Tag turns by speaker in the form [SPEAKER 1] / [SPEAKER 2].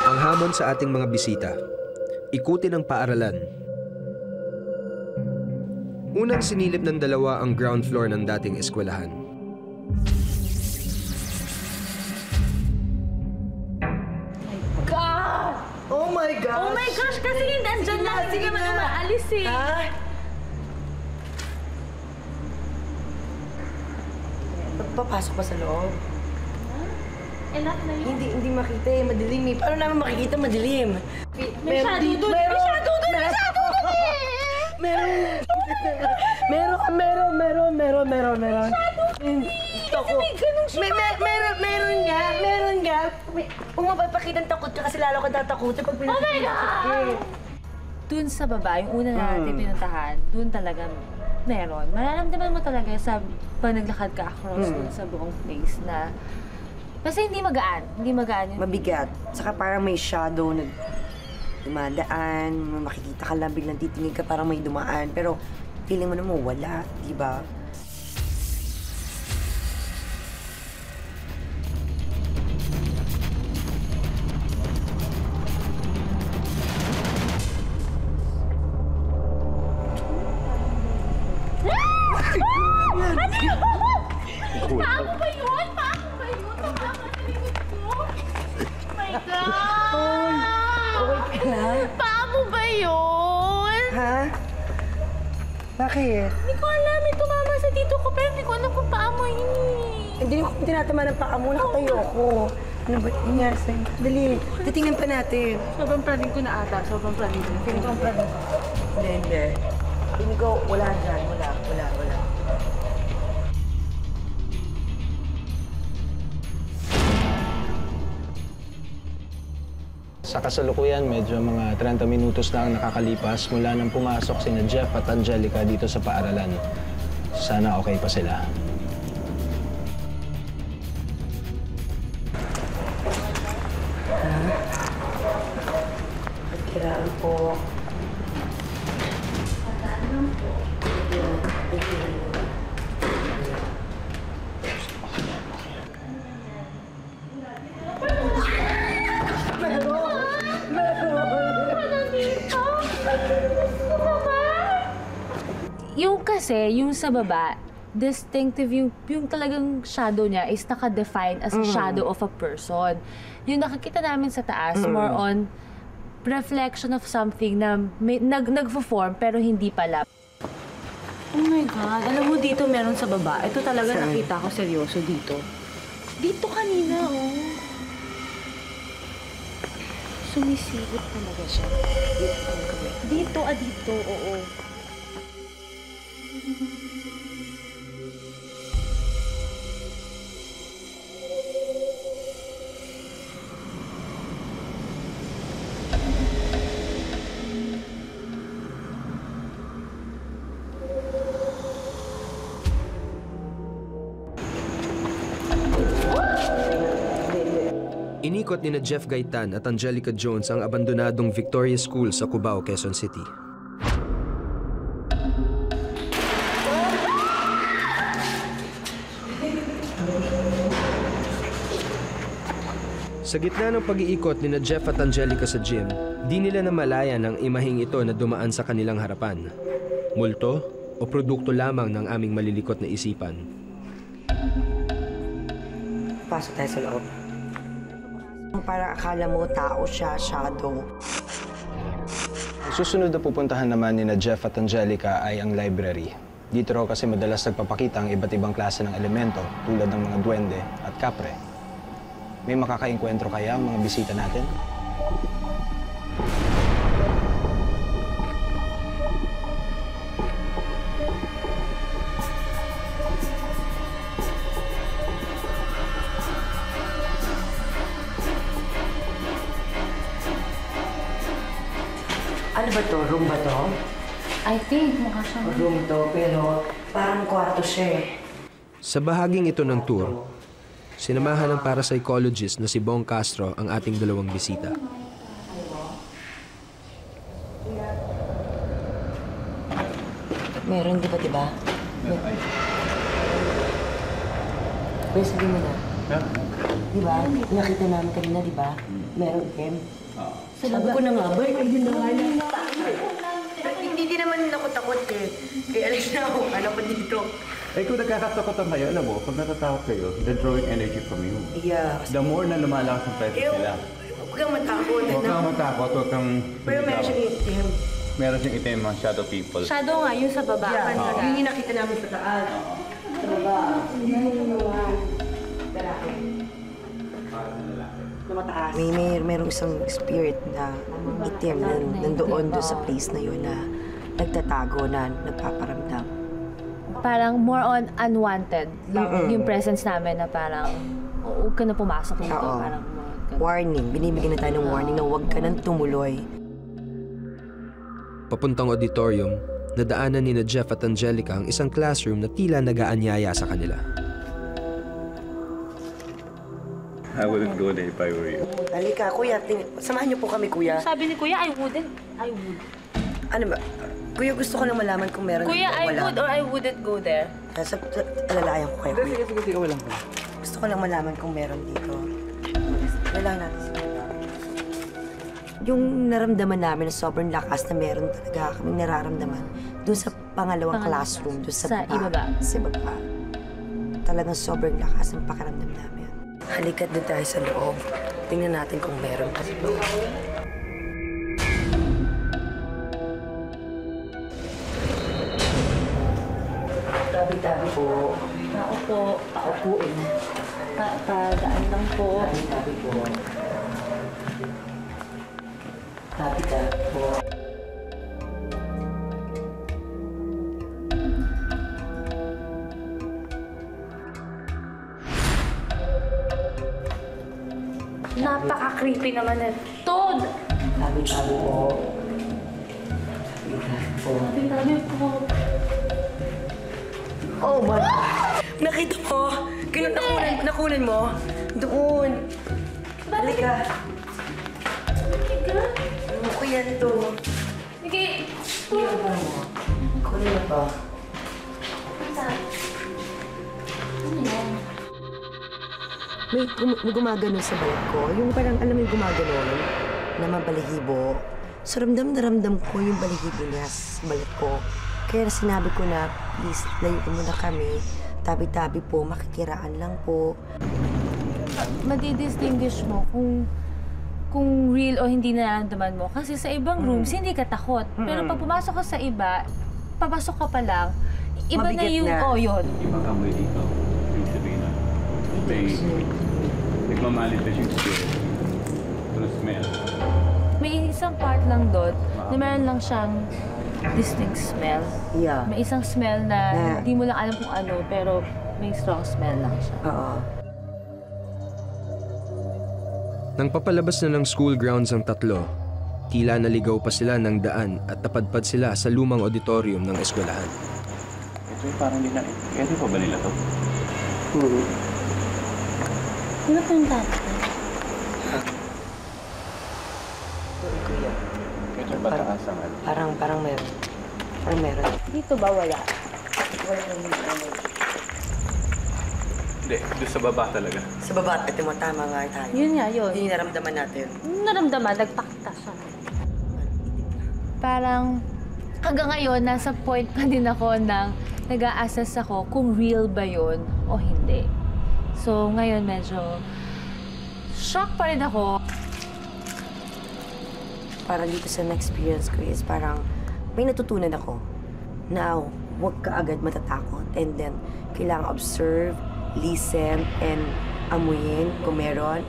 [SPEAKER 1] Ang hamon sa ating mga bisita, ikutin ang paaralan. Unang sinilip ng dalawa ang ground floor ng dating eskwelahan.
[SPEAKER 2] God!
[SPEAKER 3] Oh my gosh!
[SPEAKER 2] Oh my gosh! Kasi hindi andyan lang. Hindi naman umaalis eh.
[SPEAKER 3] Ha? Papasok ba sa loob?
[SPEAKER 2] Enough na yun.
[SPEAKER 3] Hindi makita eh. Madilim eh. Paano namin makikita madilim?
[SPEAKER 2] May shadow doon! May shadow doon! May shadow doon eh!
[SPEAKER 3] Meron. Meron nga. Kung mapapakitang takot ka kasi lalo ka tatakutin pag pinapakita.
[SPEAKER 2] Oh my God! Doon sa baba, yung una natin pinuntahan, doon talaga meron. Mararamdaman mo talaga sa pag naglakad ka across doon sa buong place na kasi hindi magaan. Hindi magaan yun.
[SPEAKER 3] Mabigat. Saka parang may shadow na dumadaan. Makikita ka lang, biglang titingin ka parang may dumaan. Pero feeling mo naman wala, di ba?
[SPEAKER 2] Paano ba yun? Paano ba yun? Tumakalimutan ko. Oh my God!
[SPEAKER 3] Okay ka lang?
[SPEAKER 2] Paano ba yun?
[SPEAKER 3] Ha? Bakit?
[SPEAKER 2] Hindi ko alam. May tumama sa dito ko pero hindi ko alam kung paano yun eh.
[SPEAKER 3] Hindi ko tinatama ng paa mo. Nakatayo ako. Ano ba nangyari sa'yo? Dali. Titingnan pa natin.
[SPEAKER 2] Sobrang praning ko na ata. Sobrang praning ko.
[SPEAKER 3] Sobrang praning. Hindi. Hindi ko, wala dyan. Wala.
[SPEAKER 4] Sa kasalukuyan, medyo mga 30 minutos na ang nakakalipas mula nang pumasok sina Jeff at Angelica dito sa paaralan. Sana okay pa sila.
[SPEAKER 3] Kiraan po.
[SPEAKER 2] Yung sa baba, distinctive yung talagang shadow niya is naka-define as a shadow of a person. Yung nakikita namin sa taas, more on reflection of something na nag-form pero hindi pala. Oh my God! Alam mo dito meron sa baba. Ito talaga nakita ko seryoso dito. Dito kanina, oh. Sumisilip talaga siya. Dito, oo.
[SPEAKER 1] Inikot ni Jeff Gaitan at Angelica Jones ang abandonadong Victoria School sa Cubao, Quezon City. Sa gitna ng pag-iikot ni Jeff at Angelica sa gym, di nila namalayan ang imaheng ito na dumaan sa kanilang harapan. Multo o produkto lamang ng aming malilikot na isipan.
[SPEAKER 3] Pasok tayo sa loob. Para akala mo tao siya, shadow.
[SPEAKER 4] Ang susunod na pupuntahan naman ni Jeff at Angelica ay ang library. Dito raw kasi madalas nagpapakita ang iba't ibang klase ng elemento tulad ng mga duwende at kapre. May makakaengkwentro kaya ang mga bisita natin?
[SPEAKER 3] Ano ba to? Room ba to?
[SPEAKER 2] I think mukha siyang...
[SPEAKER 3] Room to, pero parang kwarto siya eh.
[SPEAKER 1] Sa bahaging ito ng tour, sinamahan ng parapsychologist na si Bong Castro ang ating dalawang bisita.
[SPEAKER 3] Meron, di ba? Pwede sabihin mo na. Di ba? Nakita namin kanina, di ba? Meron item. Sabi ko na nga ba, ayun na nga lang. Hindi naman ako takot eh. Kaya alis na ako, alam ko dito.
[SPEAKER 5] Eh kung nagkakatakotan kayo, alam mo, pag natatakot kayo, they're drawing energy from you.
[SPEAKER 3] Yeah.
[SPEAKER 5] The more na lumalakas ang presence nila.
[SPEAKER 3] Huwag kang matakot.
[SPEAKER 5] Huwag kang matakot, huwag kang...
[SPEAKER 3] Pero meron siyang item.
[SPEAKER 5] Meron siyang itim mga shadow people.
[SPEAKER 2] Shadow nga, yung sa baba. kanina.
[SPEAKER 3] Yun yung nakita namin sa taas. Sa baba. Yun yung mga lalaki. Na mataas. Merong isang spirit na itim na nandoon doon sa place na yun na nagtatago na nagpaparamdam.
[SPEAKER 2] Parang more on unwanted lang yung presence namin na parang huwag ka na pumasok dito.
[SPEAKER 3] Oo.
[SPEAKER 2] Parang
[SPEAKER 3] Warning. Binibigyan na tayo ng warning na huwag ka nang tumuloy.
[SPEAKER 1] Papuntang auditorium, nadaanan ni na Jeff at Angelica ang isang classroom na tila nag-aanyaya sa kanila.
[SPEAKER 5] I wouldn't go there if I were you.
[SPEAKER 3] Halika, kuya. Samahan niyo po kami, kuya.
[SPEAKER 2] Sabi ni Kuya, I wouldn't. I would.
[SPEAKER 3] Ano ba? Kuya, gusto ko lang malaman kung meron
[SPEAKER 2] Kuya,
[SPEAKER 3] dito o
[SPEAKER 2] I
[SPEAKER 3] wala.
[SPEAKER 2] would or I wouldn't go there.
[SPEAKER 3] Alalayan ko kayo, kuya.
[SPEAKER 5] Sige, walang ko.
[SPEAKER 3] Gusto ko lang malaman kung meron dito. Alalayan natin sila. Yung naramdaman namin na sobrang lakas na meron talaga kaming nararamdaman doon sa pangalawang classroom, doon sa
[SPEAKER 2] ibaba.
[SPEAKER 3] Sa baba. Talagang sobrang lakas ang pakiramdam namin. Halika't doon tayo sa loob. Tingnan natin kung meron pa sa loob. Tabi-tabi po.
[SPEAKER 2] Ako po.
[SPEAKER 3] Ako po eh.
[SPEAKER 2] Padaan lang po.
[SPEAKER 3] Tabi-tabi po. Tabi-tabi po.
[SPEAKER 2] Napaka-creepy naman na. Toad!
[SPEAKER 3] Tabi-tabi po. Tabi-tabi po.
[SPEAKER 2] Tabi po.
[SPEAKER 3] Oh my! Nakita mo? Nakunan mo? Doon. Halika. Ano ko yan to?
[SPEAKER 2] Sige.
[SPEAKER 3] Ano ba mo? Kunin mo to. May gumagano sa balat ko. Yung parang, alam mo yung gumagano na mabalahibo. So, ramdam na ramdam ko yung balahibo niya sa balat ko. Kaya sinabi ko na, please, layuin mo na kami. Tabi-tabi po, makikiraan lang po.
[SPEAKER 2] Madidistinguish mo kung real o hindi nararamdaman mo. Kasi sa ibang rooms, hindi ka takot. Pero pag pumasok ka sa iba, papasok ka pa lang, iba na
[SPEAKER 3] Mabigat
[SPEAKER 2] yung,
[SPEAKER 3] na.
[SPEAKER 2] yun.
[SPEAKER 5] Ibang amoy dito. Ibig sabihin na. Nagmamanifest yung spirit. Yung smell.
[SPEAKER 2] May isang part lang doon na meron lang siyang distinct smell.
[SPEAKER 3] Yeah.
[SPEAKER 2] May isang smell na hindi mo lang alam kung ano, pero may strong smell lang siya.
[SPEAKER 3] Oo.
[SPEAKER 1] Nang papalabas na ng school grounds ang tatlo, tila naligaw pa sila ng daan at napadpad sila sa lumang auditorium ng eskwelahan.
[SPEAKER 5] Ito yung parang nila. Kaya di pa ba nila to?
[SPEAKER 2] Ano pa yung tatay?
[SPEAKER 3] Kuya.
[SPEAKER 5] Ito yung mataas ang ano.
[SPEAKER 3] Parang meron. Parang meron.
[SPEAKER 2] Dito ba wala?
[SPEAKER 3] Wala nang ano.
[SPEAKER 5] Hindi, doon sa baba talaga.
[SPEAKER 3] Sa baba, at tama nga tayo.
[SPEAKER 2] Yun nga, yun.
[SPEAKER 3] Yun yung naramdaman natin.
[SPEAKER 2] Naramdaman, nagpakita siya. Parang hanggang ngayon, nasa point pa din ako ng nag-a-assess ako kung real ba yun o hindi. So ngayon medyo shock pa rin ako.
[SPEAKER 3] Parang dito sa na-experience ko is parang may natutunan ako na huwag ka agad matatakot and then kailangan observe, listen, and amuyin kung meron.